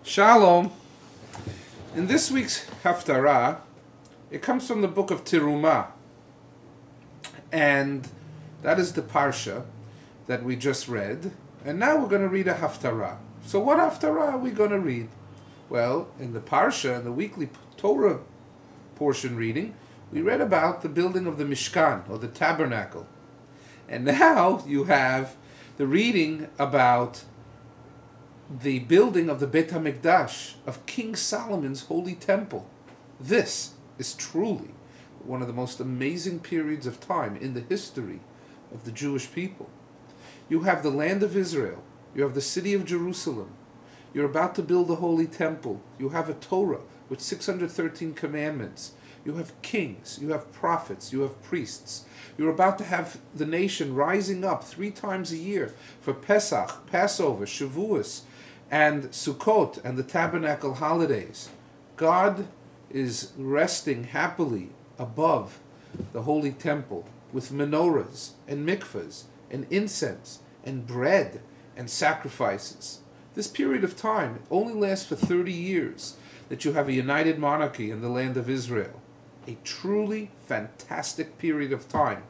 Shalom. In this week's haftara, it comes from the book of Terumah, and that is the parsha that we just read. And now we're going to read a haftara. So what haftara are we going to read? Well, in the parsha, in the weekly Torah portion reading, we read about the building of the Mishkan, or the tabernacle. And now you have the reading about the building of the Beit HaMikdash, of King Solomon's holy temple. This is truly one of the most amazing periods of time in the history of the Jewish people. You have the land of Israel, you have the city of Jerusalem, you're about to build the holy temple, you have a Torah with 613 commandments, you have kings, you have prophets, you have priests. You're about to have the nation rising up 3 times a year for Pesach, Passover, Shavuos, and Sukkot, and the tabernacle holidays. God is resting happily above the holy temple with menorahs and mikvahs and incense and bread and sacrifices. This period of time only lasts for 30 years that you have a united monarchy in the land of Israel. A truly fantastic period of time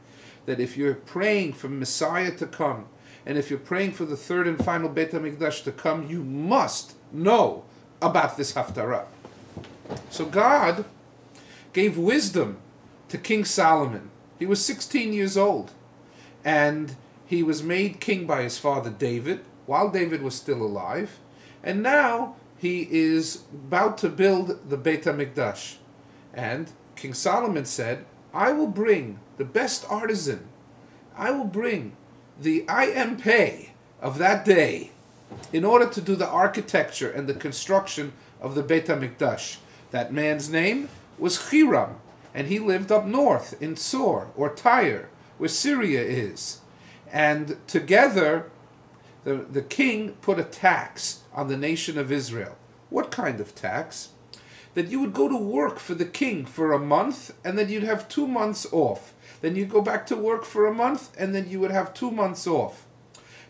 that if you're praying for Messiah to come, and if you're praying for the third and final Beit HaMikdash to come, you must know about this haftara. So God gave wisdom to King Solomon. He was 16 years old, and he was made king by his father David, while David was still alive, and now he is about to build the Beit HaMikdash. And King Solomon said, I will bring the best artisan, I will bring the pay of that day in order to do the architecture and the construction of the Beit HaMikdash. That man's name was Hiram, and he lived up north in Sor, or Tyre, where Syria is. And together, the king put a tax on the nation of Israel. What kind of tax? That you would go to work for the king for a month, and then you'd have 2 months off. Then you'd go back to work for a month, and then you would have 2 months off.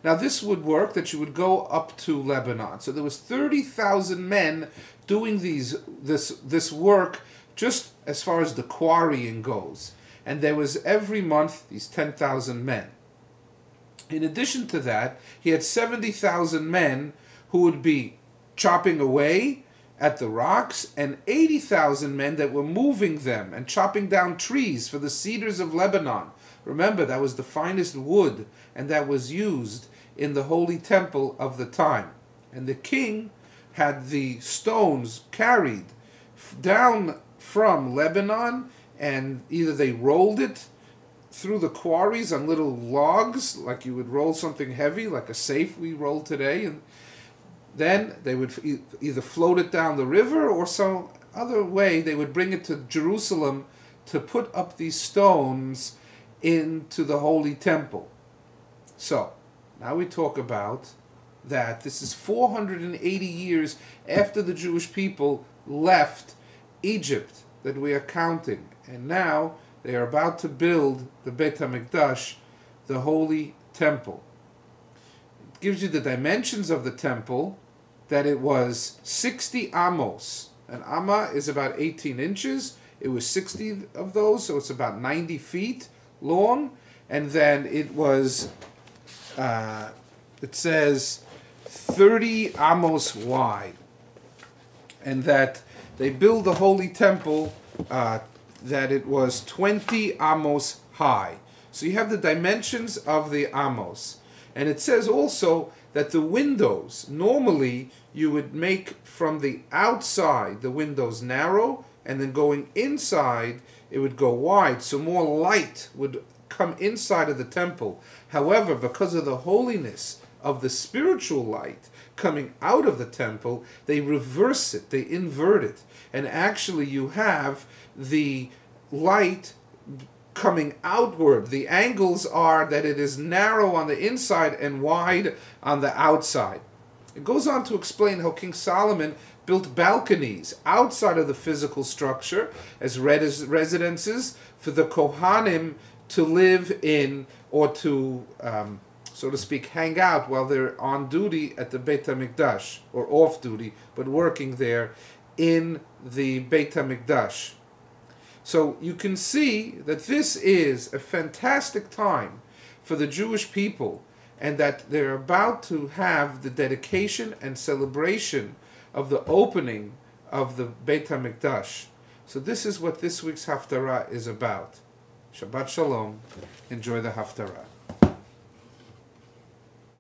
Now this would work that you would go up to Lebanon. So there was 30,000 men doing this work just as far as the quarrying goes. And there was every month these 10,000 men. In addition to that, he had 70,000 men who would be chopping away at the rocks, and 80,000 men that were moving them and chopping down trees for the cedars of Lebanon. Remember, that was the finest wood, and that was used in the holy temple of the time. And the king had the stones carried down from Lebanon, and either they rolled it through the quarries on little logs, like you would roll something heavy, like a safe we roll today, and then they would either float it down the river, or some other way they would bring it to Jerusalem to put up these stones into the holy temple. So, now we talk about that. This is 480 years after the Jewish people left Egypt that we are counting. And now they are about to build the Beit HaMikdash, the holy temple. Gives you the dimensions of the temple, that it was 60 amos. An amma is about 18 inches. It was 60 of those, so it's about 90 feet long. And then it was, it says 30 amos wide. And that they build the holy temple, that it was 20 amos high. So you have the dimensions of the amos. And it says also that the windows, normally you would make from the outside the windows narrow, and then going inside it would go wide, so more light would come inside of the temple. However, because of the holiness of the spiritual light coming out of the temple, they reverse it, they invert it, and actually you have the light coming outward. The angles are that it is narrow on the inside and wide on the outside. It goes on to explain how King Solomon built balconies outside of the physical structure as residences for the Kohanim to live in, or to so to speak, hang out while they're on duty at the Beit HaMikdash, or off duty, but working there in the Beit HaMikdash. So you can see that this is a fantastic time for the Jewish people, and that they're about to have the dedication and celebration of the opening of the Beit HaMikdash. So this is what this week's Haftarah is about. Shabbat Shalom. Enjoy the Haftarah.